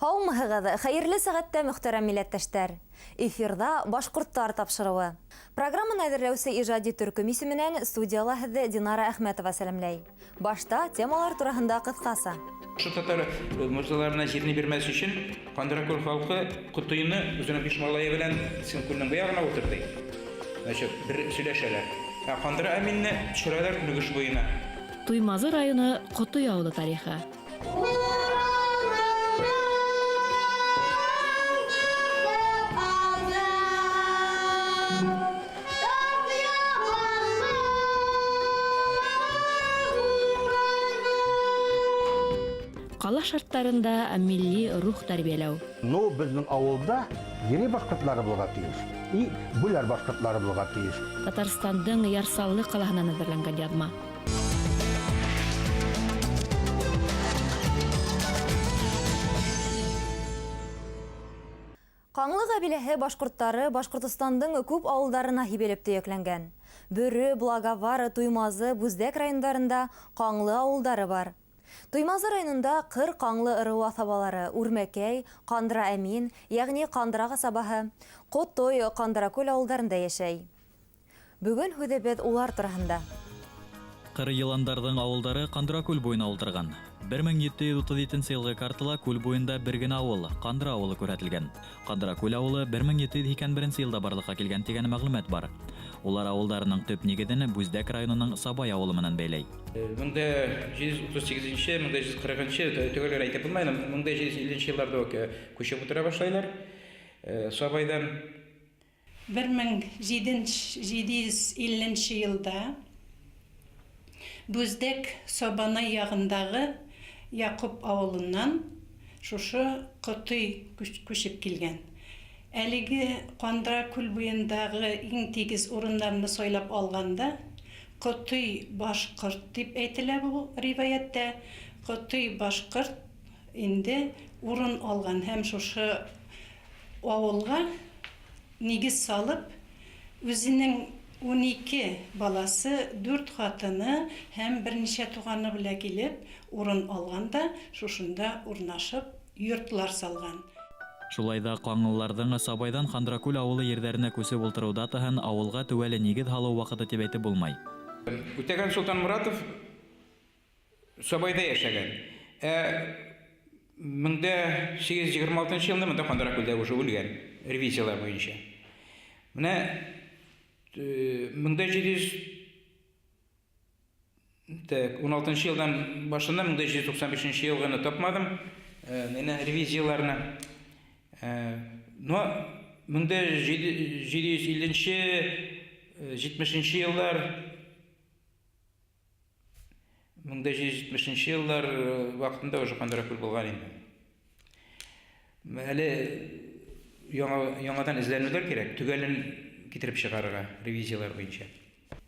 Һаумыһығыҙ, хәйерле сәғәттә мөхтәрәм милләттәштәр. Эфирда башҡорттар тапшырыуы. Программаны әҙерләүсе ижади төркөм исеменән студияла һеҙҙе Динара Әхмәтова сәләмләй. Башта темалар тураһында ҡыҫҡаса. Шу татар мырзаларына җирне бирмәс өчен Кандыракүл халҡы Ҡотойны үзенең биш малайы белән күлнең бу ягына ултырды. Значит, бер сөйләшәләр. Кандыра Әминне төшерәләр Күлгеш буена. Туймазы районы Ҡотой ауылы тарихы. Ҡала шарттарында милли рух тәрбиәләү. Безнең авылда ере башҡортлары булырға тейеш. И бүләр башҡортлары булырға тейеш. Татарстандың Ярсаллы ҡалаһынан әҙерләнгән яҙма. Ҡаңлы ҡәбиләһе башҡорттары Башҡортостандың күп ауылдарына һибелеп төйәкләнгән. Бөрө, Благовар, Туймазы, Бүздәк райондарында Ҡаңлы ауылдары бар. Туймазы районында Ҡыр Ҡаңлы ырыу аҫабалары Үрмәкәй, Ҡандыра Әмин, йәғни Ҡандыра ҡасабаһы, Ҡотой, Ҡандракүл ауылдарында йәшәй. Бөгөн һүҙебеҙ улар тураһында. Ҡыр йыландарҙың ауылдары Ҡандракүл буйына ултырған. 1737 йылғы картала күл буйында бер генә ауыл, Ҡандыра ауылы күрһәтелгән. Ҡандракүл ауылы 1751 йылда барлыҡҡа килгән тигән мәғлүмәт бар. Улар ауылдарының төп нигеҙен Бүздәк районының Сабай ауылы менән бәйләй. 1738-1740 төгәлләр әйтеп булмай, 1750 йылларда күчеп утыра башлайлар. Сабайдан 1750 йылда Бүздәк Собанай яғындағы Яҡуп ауылынан шушы Ҡотой күшеп килгән. Әлеге Ҡандракүл буйындағы иң тигез урындарны сойлап алғанда, Ҡотой башҡорт дип әйтелә бу риваяттә. Ҡотой башҡорт инде урын алған һәм шушы ауылға нигез салып, үзенең 12 баласы, 4 хатыны һәм берничә туғаны белән килеп, урын алганда, шушында урнашып, йортлар салган. Шулайда ҡаңлыларҙың Сабайдан Ҡандракүл ауылы ерҙәренә күсеп ултырыу датаһын ауылға түбәле нигеҙ һалыу ваҡыты тип әйтеп булмай. Үтәгән Солтан Моратов Сабайда йәшәгән. 1826 йылда монда Ҡандракүлдә уже үлгән, ревизиялар буйынса. Менә 1716 йылдан башында 1795 йылғаны тапмадым ревизияларына. Но 1750-70 йылдар вақытында уже Ҡандракүл булған инде. Әле яңадан эзләнеүләр кирәк, түгәлен китереп чыгарырга ревизиялар буенча.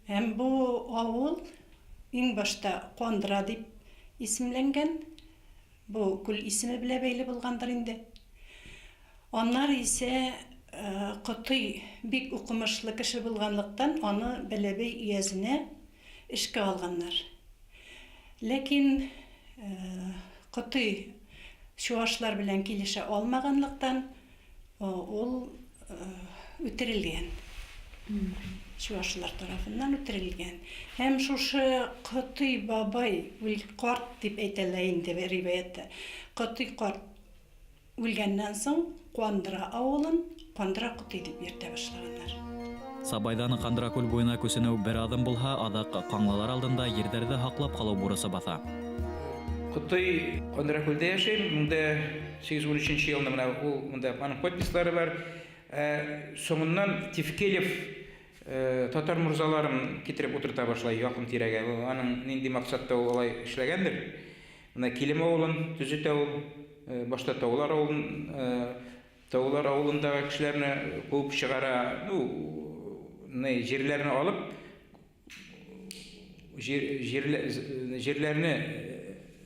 Һәм бу авыл иң башта Ҡандыра дип исемләнгән. Бу күл исеме белән бәйле булгандыр инде. Аннар исә Ҡотой бик уҡымышлы кеше булганлыҡтан, аны Бәләбәй өйәзенә эшкә алганнар. Ләкин Ҡотой шуашлар белән килешә алмаганлыҡтан, ул үтерелгән. Шуашлар тарафынан үтерелгән. Һәм шушы Ҡотой бабай, ҡарт дип әйтәләр инде риваяттә. Ҡотой ҡарт үлгәннән соң Ҡандыра ауылын Ҡандыра Ҡотой дип йөртә башлаганнар. Сабайдан Ҡандракүл буйына күсенеү бер аҙым булһа, аҙаҡ ҡаңлылар алдында ерҙәрҙе һаҡлап ҡалыу бурысы баҫа. Ҡотой Ҡандракүлдә йәшәй, 1813 йылда аның подпислары бар. Соңынан Тевкелев татар мурзаларын китереп утырта башлай яҡын тирәгә. Аның нинди маҡсатта улай эшләгәндер. Килем ауылын төзөтә ул, башта Таулар ауылындағы кешеләрне ҡыуып чығара, жерләрне алып, жерләрне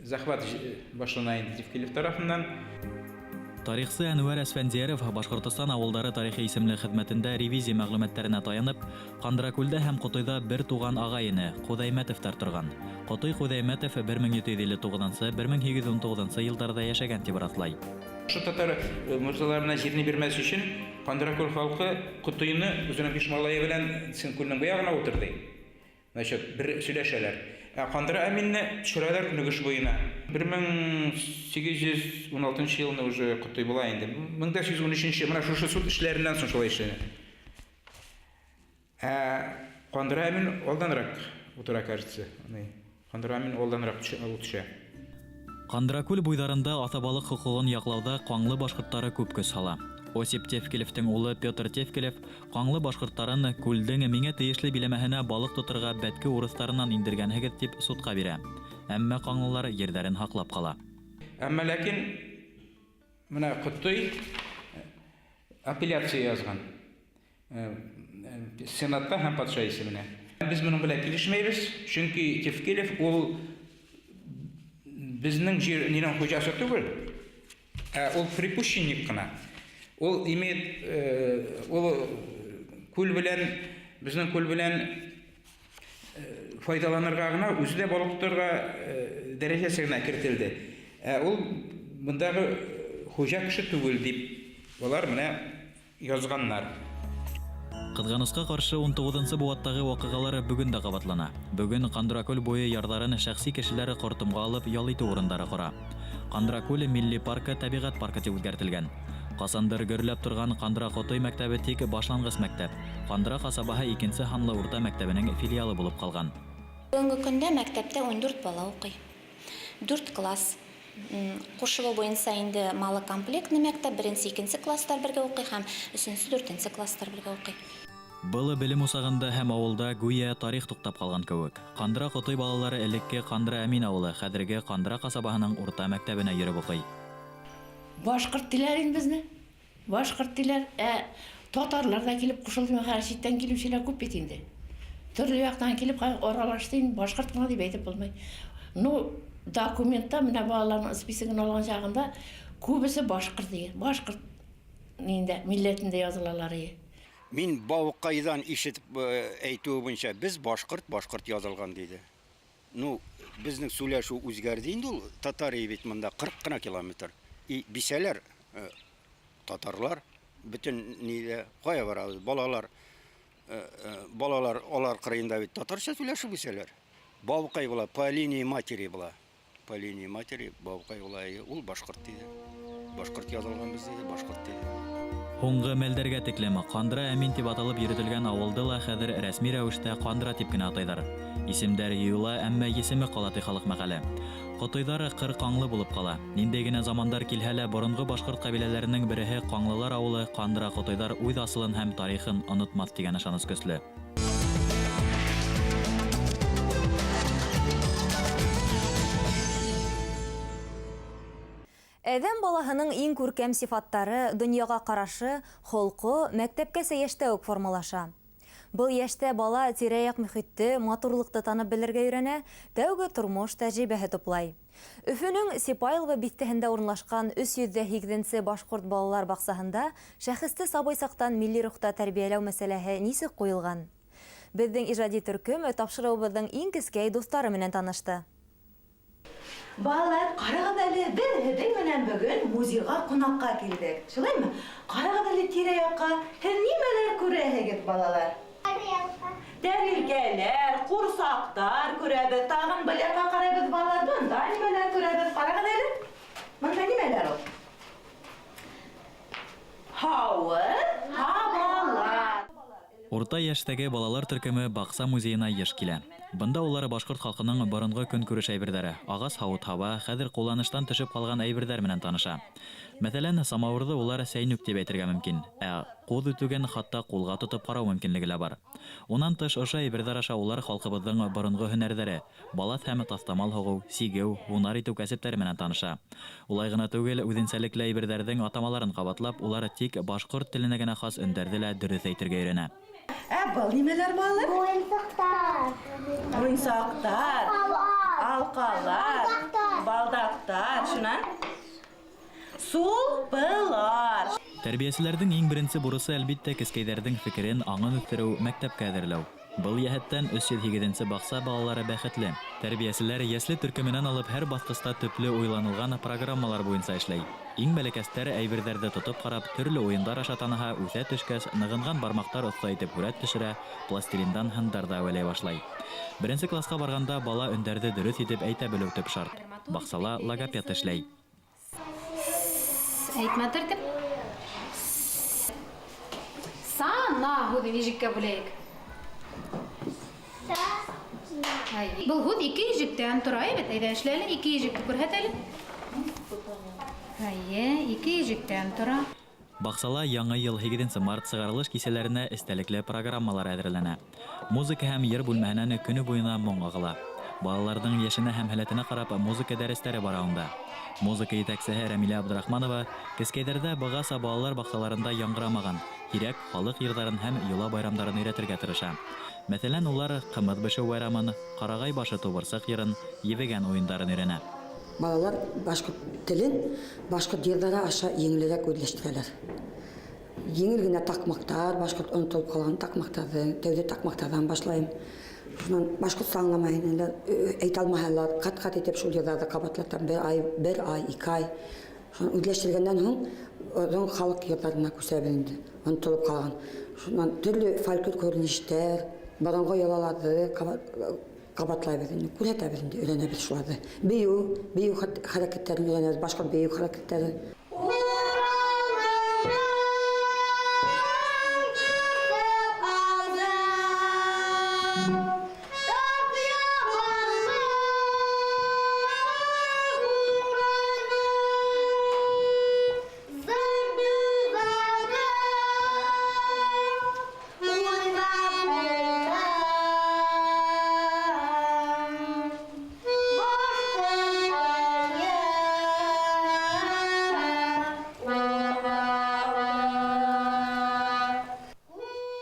захват башлана инде Тевкелев тарафынан. Тарихсы Әнүәр Әсфәндияров Башҡортостан ауылдары тарихи исемле хеҙмәтендә ревизия мәғлүмәттәренә таянып, Ҡандракүлдә һәм Ҡотойҙа бер туған ағайыны Ҡуҙаймәтовтар торған. Ҡотой Ҡуҙаймәтов 1759-1819 йылдарҙа йәшәгән тип раҫлай. Şu татар мырзаларына җирне бирмәс өчен Кандракүл халкы Кутуйны үзенең биш малае белән Синкүлнең бу ягына утырды. Значит, бер сөйләшәләр. Кандра Әминне төшерәләр Нүгеш буена. 1816 елны уже Кутуй була инде. 1813 менә шушы суд эшләреннән соң шулай эшләнә. Кандра Әмин алданрак утыра, кажется. Кандра Әмин алданрак төшә. Кандракүл буйдарында атабалык хукугын яклауда каңлы башкортлары күп көз сала. Осип Тевкелевтің улы Петр Тевкелев каңлы башкортларын күлдең миңа тиешле биләмәһенә балык тотырга бәтке урыстарынан индергәнһегез дип судка бирә. Әмма каңлылар ердәрен хаклап кала. Әмма ләкин менә Кутуй апелляция язган. Сенатта һәм патша исеменә. Без моның белән килешмәйбез, чөнки Тевкелев ул безнең җирнең хуҗасы түгел. Ул припущенник кына. Ул имеет күл белән, безнең күл белән файдаланырга гына, үзе дә балык тотарга дәрәҗәсенә кертелде. Ул мондагы хуҗа кеше түгел дип алар менә язганнар. Кызганыска каршы 19-нчы буаттагы вакыйгалар бүген дә кабатлана. Бүген Кандракүл буе ярларын шәхси кешеләре кортымга алып ял итү урындары кора. Кандракүл милли паркы табигать паркы дип үзгәртелгән. Касандыр гөрләп торган Кандра Котый мәктәбе тик башлангыч мәктәп. Кандра касабаһы 2нче ханлы урта мәктәбенең филиалы булып калган. Бүгенге көндә мәктәптә 14 бала укый. 4 класс. Кушылу буенча инде малы комплектный мәктәп 1-2 класстар бергә укый һәм 3-4 класстар бергә укый. Былы белем усагында һәм авылда гүя тарих туктап калган кебек. Кандра Котой балалары элекке Кандра Әмин авылы, хәзерге Кандра касабаһының урта мәктәбенә йөреп укый. Башкорт диләр инде безне. Башкорт диләр, татарлар да килеп кушылды, һәр читтән килүчеләр күп бит инде. Төрле яктан килеп аралашты, инде башкорт гына дип әйтеп булмый. Документта менә балаларның списогын алган чагында күбесе башкорт дигән. Башкорт инде милләтендә язылалар. Мин бавыкайдан ишетеп әйтүе буенча без башкорт язылган диде. Безнең сөйләшү үзгәрде инде ул татар бит монда 40 кына километр. Бисәләр татарлар бөтен ниде кая барабыз, балалар алар кырыенда бит татарча сөйләшеп үсәләр. Бавыкай була, по линии матери була. По линии матери бавыкай була, ул башкорт диде. Башкорт язылган без диде, башкорт диде. Һуңгы мәлдәргә тиклем Кандра Әмин дип аталып йөртелгән авылда ла хәзер рәсми рәвештә Кандра дип кенә атайлар. Исемдәр юла, әмма исеме кала халык мәкале. Котыйдар кыр каңлы булып кала. Нинди генә замандар килһә лә борынгы башкорт кабиләләренең береһе Каңлылар авылы Кандра Котыйдар үз асылын һәм тарихын онытмас дигән ышаныс көсле. Әдәм балаһының иң күркәм сифаттары, дөньяга карашы, холкы мәктәпкәсә яшьтә үк формалаша. Был яшьтә бала тирә-як мөхитте, матурлыкты танып белергә өйрәнә, тәүге тормыш тәҗрибәһе туплай. Өфөнең Сипайлова биттәһендә урынлашкан 308-нче башкорт балалар баксаһында шәхесте сабый сактан милли рухта тәрбияләү мәсьәләһе нисек куелган? Безнең иҗади төркем тапшыруыбызның иң кескәй дуслары менән танышты. Балалар, карагыз әле, без һеҙҙең менән бөгөн музейға ҡунаҡҡа килдек. Шулаймы? Карагыз әле тирә-яҡҡа. Һеҙ нимәләр күрәһегеҙ, балалар? Тәрилкәләр, ҡурсаҡтар күрәбеҙ. Тағын был яҡҡа ҡарайбыҙ, балалар. Бында нимәләр күрәбеҙ? Карагыз әле. Бында нимәләр ул? Һауыҙ, һабалар. Урта яшьтәге балалар төркеме бакса музеена еш килә. Бында улар башкорт халкының борынгы көнкүреш әйберҙәре, агас һауыт-һаба, хәзер кулланыштан төшөп калган әйберҙәр менән таныша. Мәсәлән, самауырҙы улар сәйнүк дип әйтергә мөмкин, ҡуҙ үтүгән хатта ҡулға тотоп ҡарау мөмкинлеге лә бар. Унан тыш ошо әйберҙәр аша улар халҡыбыҙҙың боронго һөнәрҙәре, балаҫ һәм таҫтамал һуғыу, сигеү, һунар итеү кәсептәре менән таныша. Улай ғына түгел, үҙенсәлекле әйберҙәрҙең атамаларын ҡабатлап, улар тик башҡорт теленә генә хас өндәрҙе лә дөрөҫ әйтергә өйрәнә. Был нимәләр, балалар? Буйынсаҡтар. Буйынсаҡтар, алҡалар, балдаҡтар, шунан сулпылар. Тәрбиәселәрҙең иң беренсе бурысы әлбиттә кескәйҙәрҙең фекерен, аңын үҫтереү, мәктәпкә әҙерләү. Был яһәттән 308 бакса балалары бәхетле. Тәрбияселәр ясле төркеменән алып һәр баскычта төпле уйланылган программалар буенча эшләй. Иң бәләкәстәре әйберҙәрҙе тотып карап, төрле уендар аша таныһа, үтә төшкәс, ныгынган бармактар оҫта итеп һүрәт төшөрә, пластилиндан һындарда әүәләй башлай. Беренче класска барганда бала өндәрҙе дөрөҫ итеп әйтә белеү төп шарт. Баксала логопед эшләй. Әйтмә тәртип. Сана һүҙен ижеккә бүләйек. Был һүҙ 2 ижектән тора бит. Әйҙә эшләле, 2 ижекте күрһәт әле. 2 ижектән тора. Баксала яңа йыл 8 март сыгарылыш кисәләренә эстәлекле программалар әҙерләнә. Музыка һәм йыр бүлмәһенән көне буена моң ағыла. Балаларҙың йәшенә һәм һәләтенә ҡарап музыка дәрестәре бара унда. Музыка етәксеһе Рәмилә Абдрахманова кескәйҙәрҙә бығаса балалар баҡсаларында яңғырамаған һирәк халыҡ йырҙарын һәм йола байрамдарын өйрәтергә тырыша. Мәҫәлән, улар ҡымыҙ бешеү байрамын, ҡарағай башы тубырсыҡ йырын, ебегән уйындарын өйрәнә. Балалар башҡорт телен башҡорт йырҙары аша еңелерәк үҙләштерәләр. Еңел генә таҡмаҡтар, башҡорт онотолоп ҡалған таҡмаҡтарҙы, тәүҙә таҡмаҡтарҙан башлайым. Шунан башҡортса аңламайһың, әйтә алмаһалар, ҡат-ҡат итеп шул йырҙарҙы ҡабатлатам, 1 ай, 2 ай. Шунан үҙләштергәндән һуң оҙон халыҡ йырҙарына күсәбеҙ инде, онотолоп ҡалған. Шунан төрлө фольклор күренештәр, боронғо йолаларҙы ҡабатлайбыҙ инде, күрһәтәбеҙ инде, өйрәнәбеҙ шуларҙы. Бейеү хәрәкәттәрен өйрәнәбеҙ, башҡорт бейеү хәрәкәттәре.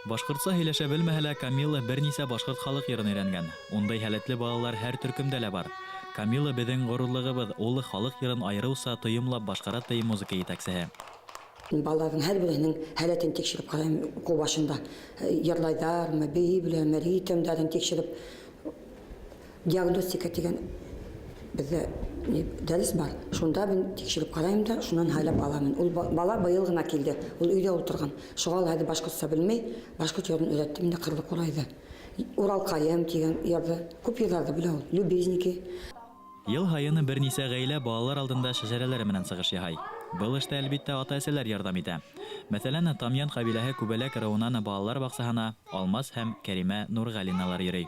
Башҡортса һөйләшә белмәһә лә, Камила бер нисә башҡорт халыҡ йырын өйрәнгән. Ундай һәләтле балалар һәр төркөмдә лә бар. Камила беҙҙең ғорурлығыбыҙ, улы халыҡ йырын айырыуса тойомлап башҡара ти музыка етәксеһе. Балаларҙың һәр береһенең һәләтен тикшереп ҡарайым уҡыу башында. Йырлайҙармы, бейей беләме, ритмдарын тикшереп, диагностика тигән беҙҙә дәрес бар. Шунда мин тикшереп ҡарайым да, шунан һайлап аламын. Ул бала быйыл ғына килде, ул өйҙә ултырған. Шуға ла хәҙер башҡортса белмәй, башҡорт йырын өйрәттем инде ҡырлы ҡурайҙы. Уралҡайым тигән йырҙы, күп йырҙарҙы белә ул, любезники. Йыл һайын бер нисә ғаилә балалар алдында шәжәрәләре менән сығыш яһай. Был эштә әлбиттә ата-әсәләр ярҙам итә. Мәҫәлән, Тамъян ҡәбиләһе Күбәләк районынан балалар баҡсаһына Алмас һәм Кәримә Нурғәлиналар йөрөй.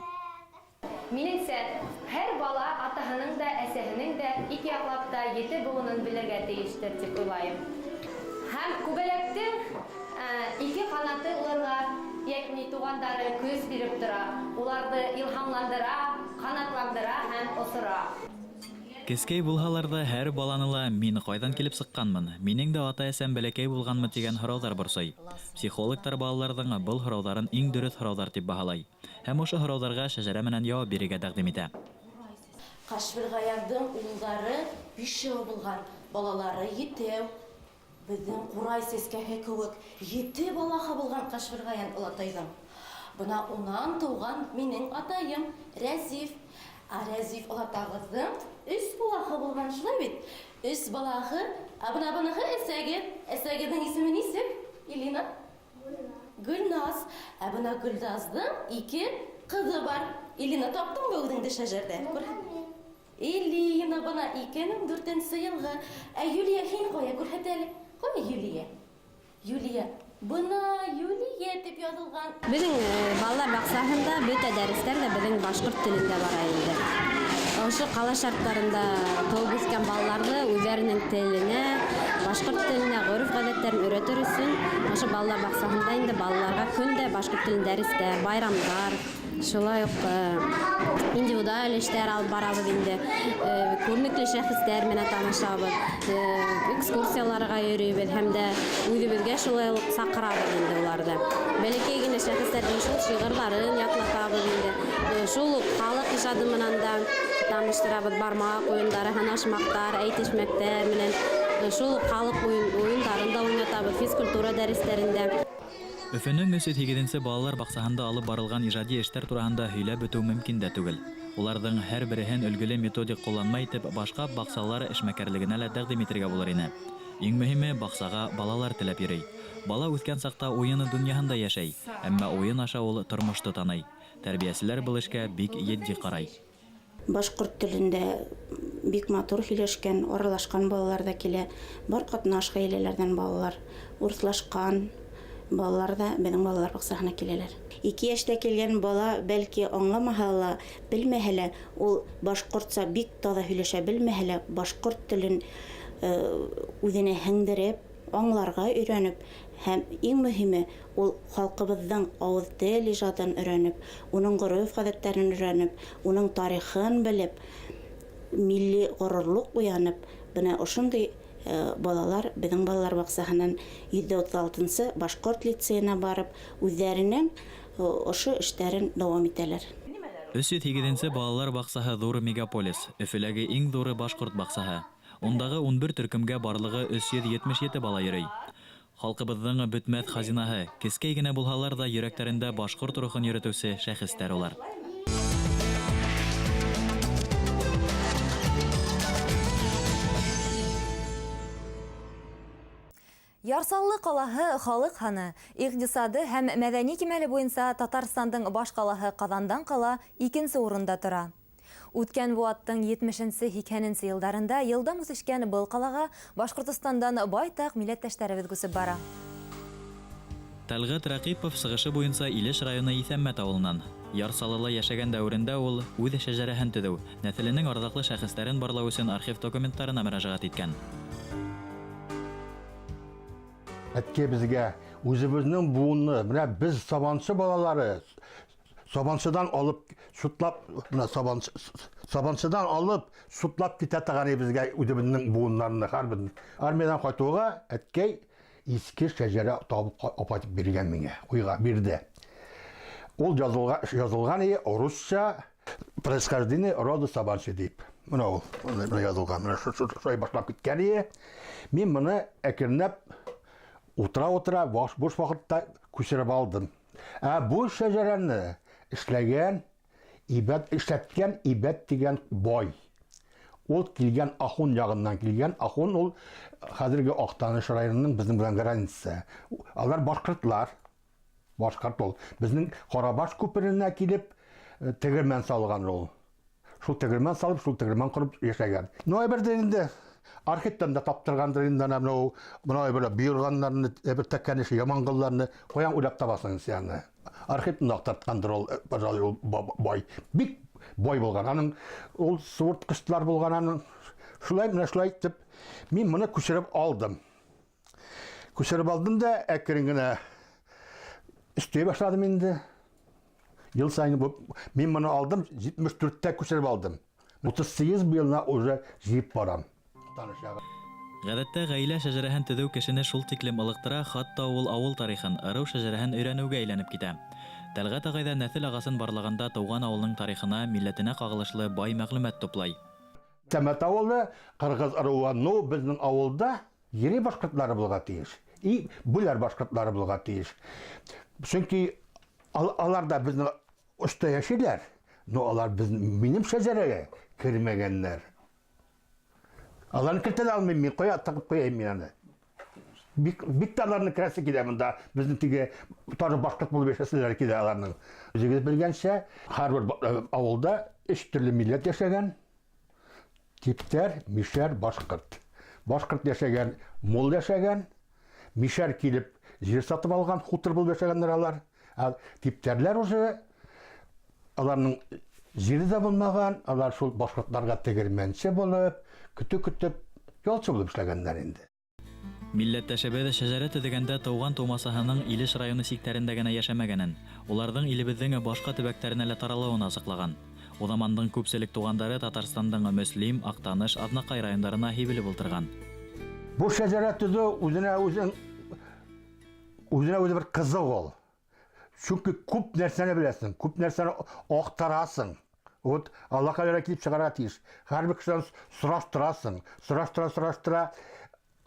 Минеңсә, һәр бала атаһының да, әсәһенең дә ике яҡлап та ете быуынын белергә тейештер тип уйлайым. Һәм Күбәләктең ике ҡанаты уларға, йәгъни туғандары көс биреп тора. Уларҙы илһамландыра, ҡанатландыра һәм осора. Кескәй булһалар да, һәр баланы ла мин ҡайҙан килеп сыҡҡанмын, минең дә ата-әсәм бәләкәй булғанмы тигән һорауҙар борсой. Психологтар балаларҙың был һорауҙарын иң дөрөҫ һорауҙар тип баһалай. Һәм ошо һорауҙарға шәжәрә менән яуап бирергә тәҡдим итә. Ҡашбирғаяндың улдары 5 булған, балалары 7. Беҙҙең ҡурай сәскәһе кеүек 7 балаһы булған Ҡашбирғаян олатайҙың. Бына унан тыуған минең атайым Рәзиф. Рәзиф олатағыҙҙың 3 балаһы булған, шулай бит? 3 балаһы, быныһы әсәгеҙҙең исеме нисек? Илина? Гөлназ. Бына Гөлназдың 2 ҡыҙы бар. Илина, таптыңмы үҙеңде шәжәрҙә? Илина, бына 2004 йылғы. Юлия, һин ҡая, күрһәт әле. Ҡая Юлия? Юлия. Бына Юлия тип яҙылған. Беҙҙең балалар баҡсаһында бөтә дәрестәр ҙә беҙҙең башҡорт телендә бара инде. Ошо ҡала шарттарында тыуып үҫкән балаларҙы үҙҙәренең теленә, башҡорт теленә, ғөрөф-ғәҙәттәрен өйрәтер өсөн ошо балалар баҡсаһында инде балаларға көндә башҡорт телен дәрестәр, байрамдар, шулай уҡ индивидуаль эштәр алып барабыҙ инде. Күренекле шәхестәр менән танышабыҙ, экскурсияларға йөрөйбөҙ һәм дә үҙебеҙгә шулай уҡ саҡырабыҙ инде уларҙы. Бәләкәй генә шәхестәрҙең шул шиғырҙарын ятлатабыҙ инде. Шул уҡ халыҡ ижады менән дә таныштырабыҙ, бармаҡ уйындары, һанашмаҡтар, әйтешмәктәр менән. Шул уҡ халыҡ уйындарын да уйнатабыҙ, физкультура дәрестәрендә. Өфөнең 308 балалар баксаһында алып барылган ижади эштәр тураһында һөйләп бетү мөмкин дә түгел. Уларның һәр береһен өлгеле методик кулланмай итеп башка баксалар эшмәкәрлегенә лә тәкъдим итәргә булыр ине. Иң мөһиме баксага балалар теләп йөри. Бала үткән сакта уены дөньяһында яшәй, әмма уен аша ул тормышты таный. Тәрбиәселәр был эшкә бик етди карай. Башкорт телендә бик матур һөйләшкән, аралашкан балалар да килә. Бар катнаш гаиләләрдән балалар, урыслашкан балалар да безнең балалар баксаһына киләләр. 2 яшьтә килгән бала бәлки аңламаһа ла, белмәһә лә, ул башкортса бик таза һөйләшә белмәһә лә, башкорт телен үзенә һеңдереп, аңларга өйрәнеп, һәм иң мөһиме, ул халкыбызның авыз тел иҗатын өйрәнеп, уның гореф-гадәтләрен өйрәнеп, уның тарихын белеп, милли горурлык уянып, бына ошондый балалар безнең балалар баксаһыннан 136-нчы башкорт лицейына барып, үзләренең ошо эшләрен дәвам итәләр. 308 балалар баксаһы зур мегаполис, Өфөләге иң зуры башкорт баксаһы. Ондагы 11 төркемгә барлыгы 377 бала йөрөй. Халкыбызның бөтмәс хазинаһы, кескәй генә булһалар да йөрәкләрендә башкорт рухын йөрөтүче шәхестәр улар. Ярсаллы ҡалаһы халыҡ һаны, иҡтисады һәм мәҙәни кимәле буйынса Татарстандың баш ҡалаһы Ҡаҙандан ҡала 2-нсе урында тора. Үткән быуаттың 70-80-нче йылдарында йылдам үҫешкән был ҡалаға Башҡортостандан байтаҡ милләттәштәребеҙ күсеп бара. Тәлғәт Рәҡипов сығышы буйынса Илеш районы Иҫәммәт ауылынан. Ярсалыла йәшәгән дәүрендә ул үҙ шәжәрәһен төҙөү, нәҫеленең арҙаҡлы шәхестәрен барлау өсөн архив документтарына мөрәжәғәт иткән. Әткәй безгә үзебезнең буынны, менә без сабансы балалары, сабансыдан алып, сутлап, сабансыдан алып, сутлап китә таганы безгә үзебезнең буыннарны һәрбер. Армиядан кайтуга әткәй иске шәҗәрә табып апатып биргән миңа, уйга бирде. Ул язылган иде русча происхождение рода сабанчы дип. Менә ул язылган, менә шулай башлап киткән иде. Мин моны әкренләп утыра буш вакытта күчереп алдым. Бу шәҗәрәне эшләткән Ибәт дигән бай. Ул килгән Ахун ягыннан килгән. Ахун ул хәзерге Актаныш районының безнең белән границасы. Алар башкортлар. Башкорт ул. Безнең Карабаш күперенә килеп тегермән салган ул. Шул тегермән салып, шул тегермән курып яшәгән. Ноябрьдә инде архивтан да таптыргандыр инде менә бер бирганнарны, бер тәккәнеш ямангылларны каян уйлап табасың сен. Архивтан актарткандыр ул, пожалуй, ул бай. Бик бай булган. Аның ул суырткычлар булган, аның шулай итеп мин моны күчереп алдым. Күчереп алдым да әкрен генә истей башладым инде. Ел сайын мин моны алдым, 74-тә күчереп алдым. 38 елна уже җыеп барам. Гадәттә гаилә шәҗәрәһен төҙөү кешене шул тиклем ылыҡтыра, хатта ул ауыл тарихын, ырыу шәҗәрәһен өйрәнеүгә әйләнеп китә. Тәлғәт ағайҙа нәҫел ағасын барлаганда тыуған ауылының тарихына, милләтенә ҡағылышлы бай мәғлүмәт туплай. Тәмәт ауылы, Ҡырғыҙ ырыуы, безнең ауылда ере башҡортлары булырға тейеш. И бүләр башҡортлары булырға тейеш. Сөнки алар да безнең оста йәшәйҙәр, но алар минем шәжәрәгә кермәгәннәр. Аларны кертә алмыйм мин, тағып ҡуяйым мин аны. Бик тә аларны керәсе килә монда, безнең теге тары башҡорт булып йәшәсәләр килә аларның. Үзегеҙ белгәнсә, һәр ауылда 3 төрлө милләт йәшәгән. Типтәр, мишәр, башҡорт. Башҡорт йәшәгән, мул йәшәгән, мишәр килеп җир сатып алған, хутыр булып йәшәгәннәр алар. Типтәрләр уже аларның җире дә булмаған, алар шул башҡортларға тегермәнсе булып, көтөп ялчы булып эшләгәннәр инде. Милләттәшебеҙ шәжәрә төҙөгәндә тыуған тыумасаһының Илеш районы сиктәрендә генә йәшәмәгәнен, уларҙың илебеҙҙең башҡа төбәктәренә лә таралыуын асыҡлаған. У замандың күпселек туғандары Татарстандың Мөслим, Актаныш, Аҙнаҡай райондарына һибелеп ултырған. Бу шәжәрә төҙөү үзенә бер ҡызыҡ ул. Чөнки күп нәрсәне беләсең, күп нәрсәне аҡтарасың. Вот Аллаһ килеп сығара тиеш. Һәр бер кешенән сораштырасың, сораштыра.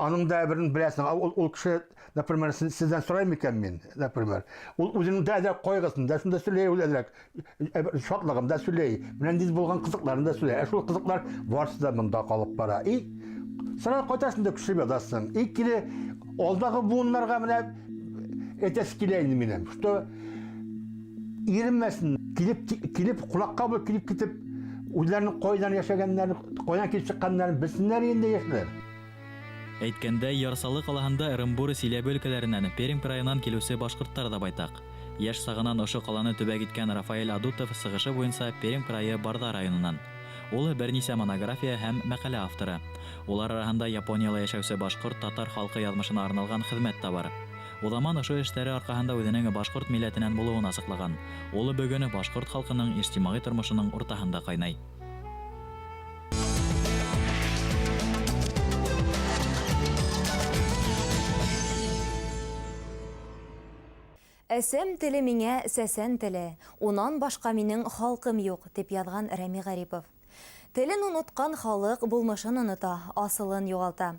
Аның да бірін білесің, ол кіші, например, сізден сұрайым екен мен, например. Ол өзінің да әзір қойғысын, да шында сөйлей, ол әзірек шатлығым да сөйлей, мінендіз болған қызықларын да сөйлей. Әшіл қызықлар барсызда мұнда қалып бара. Сыра қойтасын да күші бедасың. Келе, олдағы буынларға міне әтес келейін менем. Что ерінмәсін, келіп, құлаққа болып келіп кетіп, өзлерінің қойдан яшағандарын, қойдан келіп шыққандарын білсінлер енді ешілер. Әйткәндә, Ярсалы қалаһында Ырымбур Силәбе өлкәләреннән Пермь крайынан килүсе башкортлар да байтак. Яш сагынан ошо қаланы төбәк иткән Рафаэль Адутов сыгышы буенча Пермь крае Барда районынан. Ул берничә монография һәм мәкалә авторы. Улар арасында Япониялы яшәүче башкорт татар халкы язмышына арналган хезмәт тә бар. Уламан ошо эшләре аркаһында үзенең башкорт милләтеннән булуын асыклаган. Ул бүген башкорт халкының иҗтимагый тормышының уртаһында кайнай. Әсәм теле миңә сәсән теле, унан башка минең халкым юк, дип язган Рәми Гарипов. Телен оныткан халык булмышын оныта, асылын югалта.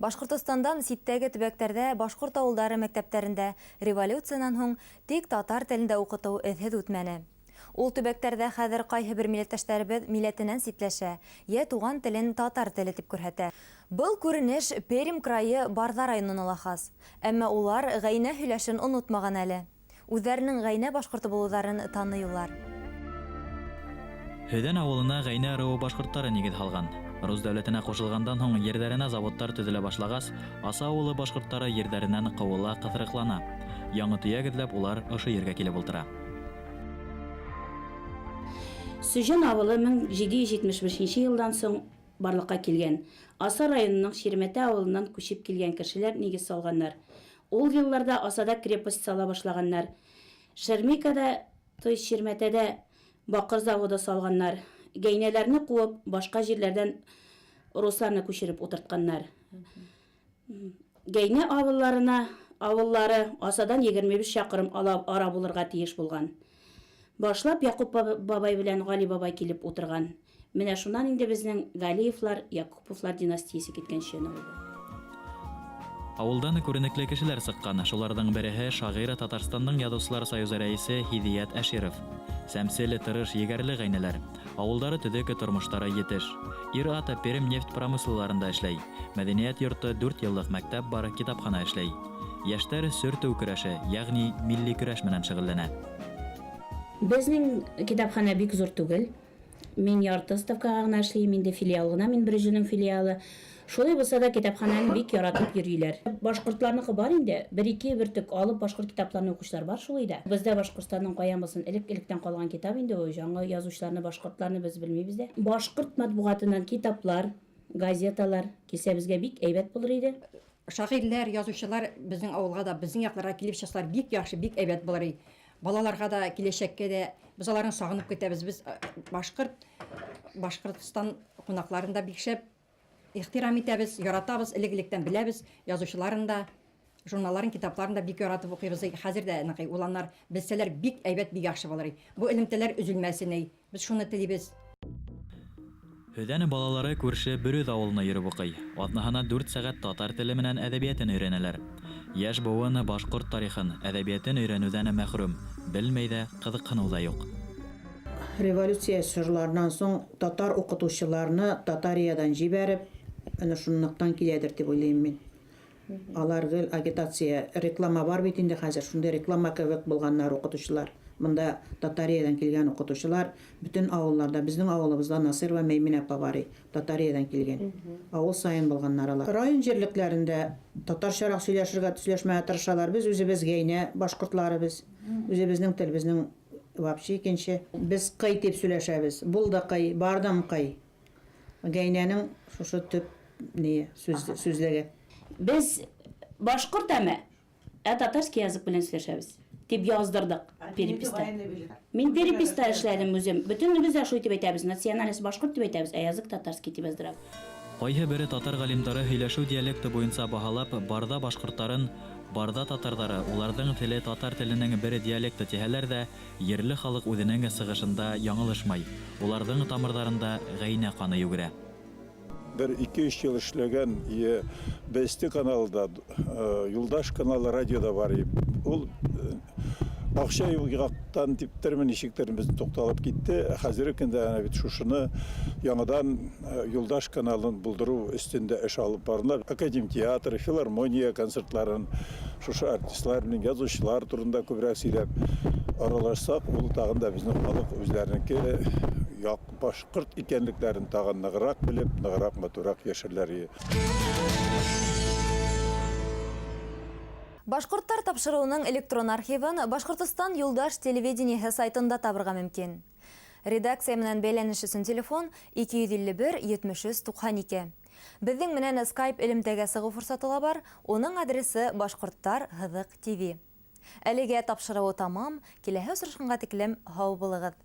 Башкортстандан ситтәге төбәктәрдә башкорт авылдары мәктәпләрендә революциянан һуң тик татар телендә укыту эҙһеҙ үтмәне. Ул төбәктәрдә хәзер кайһы бер милләттәшләребеҙ милләтенән ситләшә, я туган телен татар теле дип күрһәтә. Был күренеш Пермь крайы Барда районына хас. Әммә улар гайнә һөйләшен онотмаган әле. Үҙҙәренең гайнә башҡорты булыуҙарын таныйлар. Һөҙән ауылына гайнә ырыуы башҡорттары нигеҙ һалған. Рус дәүләтенә ҡушылғандан һуң ерҙәренә заводтар төҙөлә башлағас, Аса ауылы башҡорттары ерҙәренән ҡыуыла, ҡыҫырыҡлана. Яңы төйәк эҙләп улар ошо ергә килеп ултыра. Сүжен авылы 1775 йылдан соң барлыҡҡа килгән. Аса районының Ширмәтә ауылынан күсеп килгән кешеләр нигеҙ салғандар. Ул йылларда Асада крепость сала башлағандар. Шермикада, то есть Ширмәтәдә баҡыр заводы салғандар. Гәйнәләрне ҡыуып, башҡа җирләрҙән русларны күсереп ултыртҡандар. Гәйнә ауыллары Асадан 25 шаҡырым ара булырға тейеш булған. Башлап Яҡуп бабай белән Ғали бабай килеп ултырған. Менә шунан инде безнең Ғалиевлар, Яҡуповлар династиясы киткән шөне булды. Ауылдан күренекле кешеләр сыҡҡан. Шуларҙың береһе шағиры Татарстанның Яҙыусылар союзы рәйесе Һиҙиәт Әширов. Сәмселе, тырыш, егәрле ғәйнәләр. Ауылдары төҙөк, тормоштары етеш. Ир аты Пермь нефть промыслаларында эшләй. Мәҙәниәт йорто 4 йыллыҡ мәктәп бар, китапхана эшләй. Йәштәр сөртөү көрәше, йәғни милли көрәш менән шөғөлләнә. Безнең китапхана бик зур түгел. Мин ярты ставкаға гына эшләйем, инде филиал гына, мин Брежневның филиалы. Шулай булса да китапхананы бик яратып йөрөйләр. Башҡортларныҡы бар инде, бер-ике бөртөк алып башҡорт китапларын уҡыусылар бар шулай да. Бездә Башҡортостанның ҡаян булсын, элек-электән ҡалған китап инде ул, жаңы языусыларны, башҡортларны без белмәйбез дә. Башҡорт матбуғатынан китаплар, газеталар килсә безгә бик әйбәт булыр иде. Шағирләр, язучылар безнең ауылға да, безнең яҡларға килеп чыксалар, бик яҡшы, бик әйбәт булыр. Балаларға да, киләсәккә дә без аларны сағынып көтәбез. Без Башҡортостан ҡунаҡларында бик шәп ихтирам итәбез, яратабыз, элек-электән беләбез, язучыларын да, журналларын, китапларын да бик яратып уҡыйбыз. Хәзер дә уланар белсәләр бик әйбәт, бик яҡшы булыр. Бу элемтәләр өзөлмәсен. Без шуны телибез. Һөҙән балалары күрше Бөрөҙ ауылына йөрөп уҡый. Аҙнаһына 4 сәғәт татар теле менән әҙәбиәтен өйрәнәләр. Йәш быуын башҡорт тарихын, әҙәбиәтен өйрәнеүҙән мәхрүм, белмәй ҙә, ҡыҙыҡһыныу ҙа юҡ. Революция чорларынан соң татар уҡытыусыларны Татариядан ебәреп, ана шунлыҡтан киләдер дип уйлайым мин. Алар гел агитация, реклама бар бит инде хәзер, шундай реклама кебек булганнар уҡытыусылар. Бында Татариядан килгән уҡытыусылар бөтөн ауылларда, безнең ауылыбызда Насир ва Мәймин апа бар, Татариядан килгән. Ауыл сайын булганнар алар. Район җирлекләрендә татарчарак сөйләшергә, сөйләшмәгә тырышалар. Без үзебез гәйнә башҡортларыбыз, үзебезнең тел, безнең вообще икенче. Без ҡый тип сөйләшәбез. Булды ҡый, бардым ҡый. Гәйнәнең шушы төп сүзлеге. Без башҡорт әмә, татарский язык белән сөйләшәбез. Тип яздырдык переписта. Мин переписта эшләдем үзем. Бөтөнебез дә шул итеп әйтәбез. Националист башҡорт дип әйтәбез, ә язык татарский дип яздырабыз. Ҡайһы бере татар ғалимдары һөйләшеү диалекты буйынса баһалап, Барда башҡорттарын, Барда татардары, уларҙың теле татар теленең бер диалекты тиһәләр дә, ерле халыҡ үҙенең сығышында яңылышмай. Уларҙың тамырҙарында ғәйнә ҡаны йүгерә. bir 2-3 yıl işlеген Бесті каналда, Юлдаш каналы радиода бар. Ол ақша юғақтан типтермен ишектерімізді тоқталып кетті. Қазіргі күнде бит шушыны яңадан Юлдаш каналын булдыру үстінде эш алып барына. Академ театры, филармония концертларын шушы артистлар мен язучылар турында көбірек сөйлеп аралашсақ, ол тағында біздің халық өзлерінкі башқұрт икәнлекләрен тагын ныгырак белеп, ныгырак матурак яшәрләр. Башкорттар тапшыруының электрон архивын Башкортстан Юлдаш телевидениеһе сайтында табырга мөмкин. Редакция менән бәйләнеш өчен телефон 251 73 92. Безнең менән Skype элемтәгә сыгу форсаты бар, оның адресы Башкорттар Хызык ТВ. Әлегә тапшыруы тамам, киләһе очрашканга тиклем һау булыгыз.